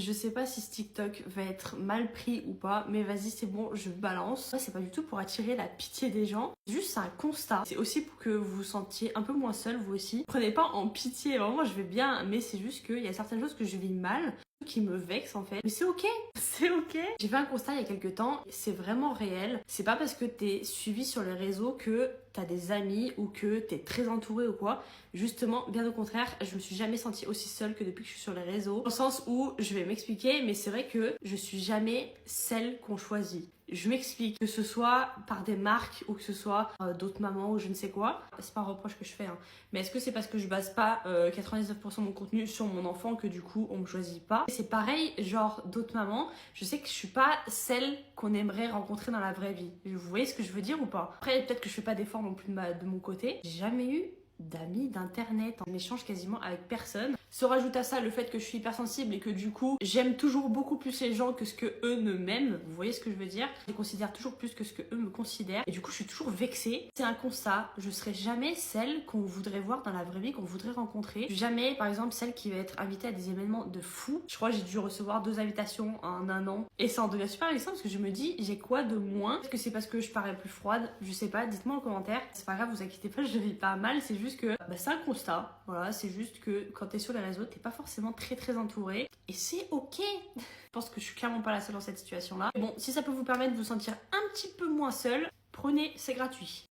Je sais pas si ce TikTok va être mal pris ou pas, mais vas-y, c'est bon, je balance. C'est pas du tout pour attirer la pitié des gens, juste c'est un constat. C'est aussi pour que vous vous sentiez un peu moins seul, vous aussi. Prenez pas en pitié, vraiment, je vais bien, mais c'est juste qu'il y a certaines choses que je vis mal, qui me vexent en fait. Mais c'est ok, c'est ok. J'ai fait un constat il y a quelques temps, c'est vraiment réel. C'est pas parce que t'es suivi sur les réseaux que t'as des amis ou que t'es très entouré ou quoi. Justement, bien au contraire, je me suis jamais sentie aussi seule que depuis que je suis sur les réseaux. Dans le sens où, je vais m'expliquer, mais c'est vrai que je suis jamais celle qu'on choisit. Je m'explique, que ce soit par des marques ou que ce soit d'autres mamans ou je ne sais quoi. C'est pas un reproche que je fais, hein. Mais est-ce que c'est parce que je base pas 99% de mon contenu sur mon enfant que du coup on me choisit pas? C'est pareil, genre d'autres mamans, je sais que je suis pas celle qu'on aimerait rencontrer dans la vraie vie. Vous voyez ce que je veux dire ou pas? Après, peut-être que je fais pas d'efforts non plus de mon côté. J'ai jamais eu d'amis d'internet, on échange quasiment avec personne. Se rajoute à ça le fait que je suis hypersensible et que du coup j'aime toujours beaucoup plus les gens que ce que eux ne m'aiment. Vous voyez ce que je veux dire? Je les considère toujours plus que ce que eux me considèrent et du coup je suis toujours vexée. C'est un constat, je serai jamais celle qu'on voudrait voir dans la vraie vie, qu'on voudrait rencontrer. Je suis jamais par exemple celle qui va être invitée à des événements de fou. Je crois que j'ai dû recevoir 2 invitations en un an et ça en devient super vexant parce que je me dis j'ai quoi de moins? Est-ce que c'est parce que je parais plus froide? Je sais pas, dites-moi en commentaire. C'est pas grave, vous inquiétez pas, je vis pas mal, c'est juste que c'est un constat. Voilà, c'est juste que quand t'es sur les réseaux, t'es pas forcément très entouré et c'est ok. Je pense que je suis clairement pas la seule dans cette situation là. Bon, si ça peut vous permettre de vous sentir un petit peu moins seul, prenez, c'est gratuit.